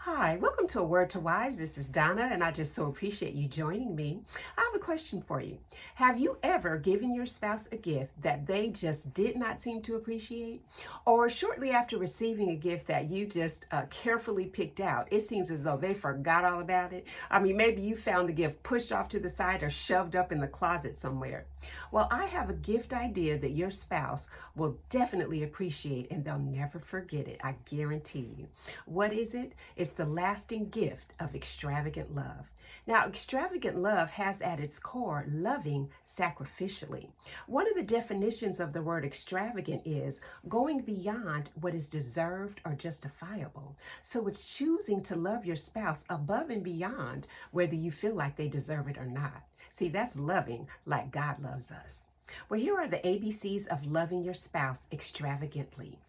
Hi, welcome to A Word to Wives. This is Donna, and I just so appreciate you joining me. I have a question for you. Have you ever given your spouse a gift that they just did not seem to appreciate? Or shortly after receiving a gift that you just carefully picked out, it seems as though they forgot all about it? I mean, maybe you found the gift pushed off to the side or shoved up in the closet somewhere. Well, I have a gift idea that your spouse will definitely appreciate and they'll never forget it. I guarantee you. What is it? It's the lasting gift of extravagant love. Now, extravagant love has at its core loving sacrificially. One of the definitions of the word extravagant is going beyond what is deserved or justifiable. So it's choosing to love your spouse above and beyond whether you feel like they deserve it or not. See, that's loving like God loves us. Well, here are the ABCs of loving your spouse extravagantly.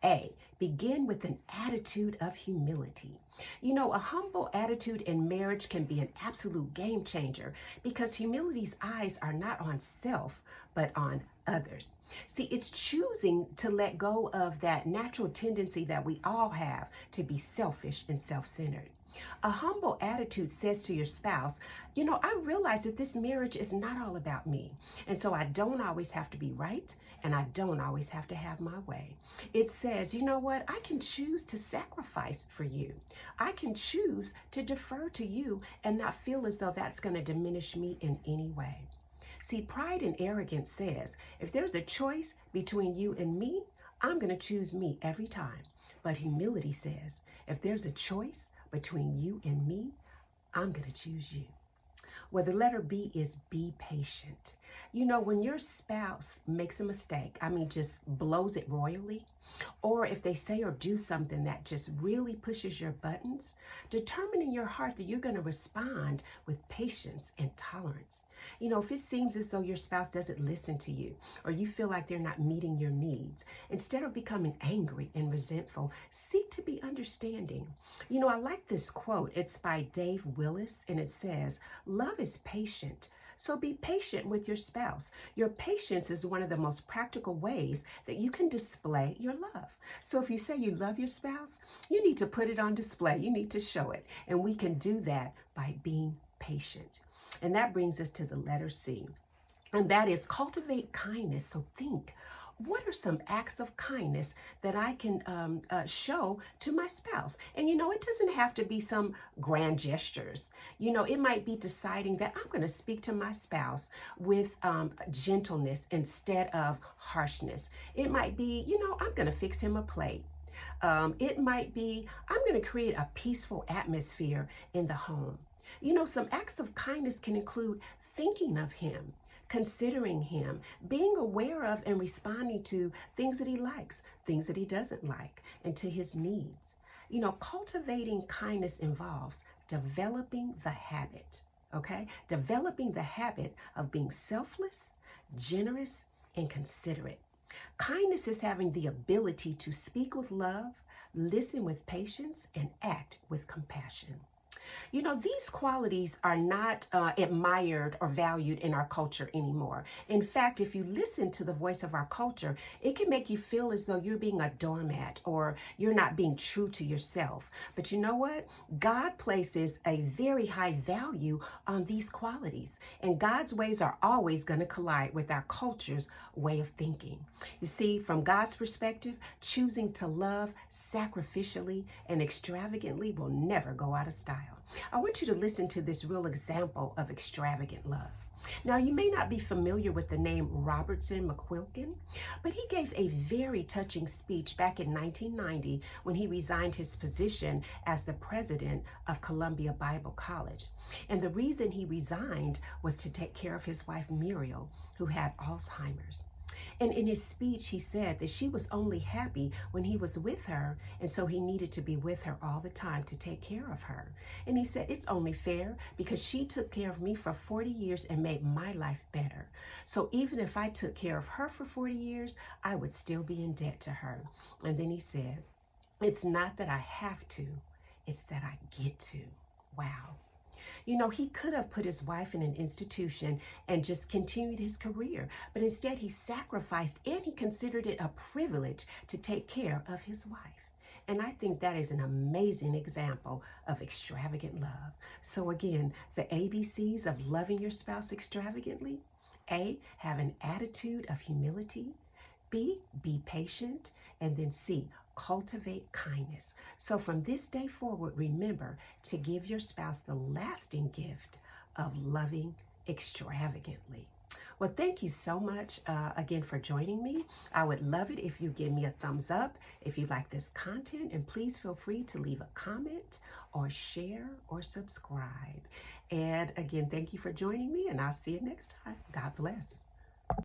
A, begin with an attitude of humility. You know, a humble attitude in marriage can be an absolute game changer because humility's eyes are not on self, but on others. See, it's choosing to let go of that natural tendency that we all have to be selfish and self-centered. A humble attitude says to your spouse, you know, I realize that this marriage is not all about me. And so I don't always have to be right, and I don't always have to have my way. It says, you know what? I can choose to sacrifice for you. I can choose to defer to you and not feel as though that's going to diminish me in any way. See, pride and arrogance says, if there's a choice between you and me, I'm going to choose me every time. But humility says, if there's a choice between you and me, I'm going to choose you. Well, the letter B is be patient. You know, when your spouse makes a mistake, just blows it royally, or if they say or do something that just really pushes your buttons, determine in your heart that you're going to respond with patience and tolerance. You know, if it seems as though your spouse doesn't listen to you, or you feel like they're not meeting your needs, instead of becoming angry and resentful, seek to be understanding. You know, I like this quote. It's by Dave Willis, and it says, love is patient. So be patient with your spouse. Your patience is one of the most practical ways that you can display your love. So if you say you love your spouse, you need to put it on display. You need to show it. And we can do that by being patient. And that brings us to the letter C. And that is cultivate kindness. So think, what are some acts of kindness that I can show to my spouse? And you know, it doesn't have to be some grand gestures. You know, it might be deciding that I'm going to speak to my spouse with gentleness instead of harshness. It might be, you know, I'm going to fix him a plate. It might be, I'm going to create a peaceful atmosphere in the home. You know, some acts of kindness can include thinking of him, considering him, being aware of and responding to things that he likes, things that he doesn't like, and to his needs. You know, cultivating kindness involves developing the habit, okay? Developing the habit of being selfless, generous, and considerate. Kindness is having the ability to speak with love, listen with patience, and act with compassion. You know, these qualities are not admired or valued in our culture anymore. In fact, if you listen to the voice of our culture, it can make you feel as though you're being a doormat or you're not being true to yourself. But you know what? God places a very high value on these qualities, and God's ways are always going to collide with our culture's way of thinking. You see, from God's perspective, choosing to love sacrificially and extravagantly will never go out of style. I want you to listen to this real example of extravagant love. Now, you may not be familiar with the name Robertson McQuilkin, but he gave a very touching speech back in 1990 when he resigned his position as the president of Columbia Bible College. And the reason he resigned was to take care of his wife Muriel, who had Alzheimer's. And in his speech, he said that she was only happy when he was with her, and so he needed to be with her all the time to take care of her. And he said, it's only fair because she took care of me for 40 years and made my life better. So even if I took care of her for 40 years, I would still be in debt to her. And then he said, it's not that I have to, it's that I get to. Wow. You know, he could have put his wife in an institution and just continued his career, but instead he sacrificed and he considered it a privilege to take care of his wife. And I think that is an amazing example of extravagant love. So, again, the ABCs of loving your spouse extravagantly: A, have an attitude of humility. B, be patient. And then C, cultivate kindness. So from this day forward, remember to give your spouse the lasting gift of loving extravagantly. Well, thank you so much again for joining me. I would love it if you give me a thumbs up if you like this content, and please feel free to leave a comment or share or subscribe. And again, thank you for joining me, and I'll see you next time. God bless.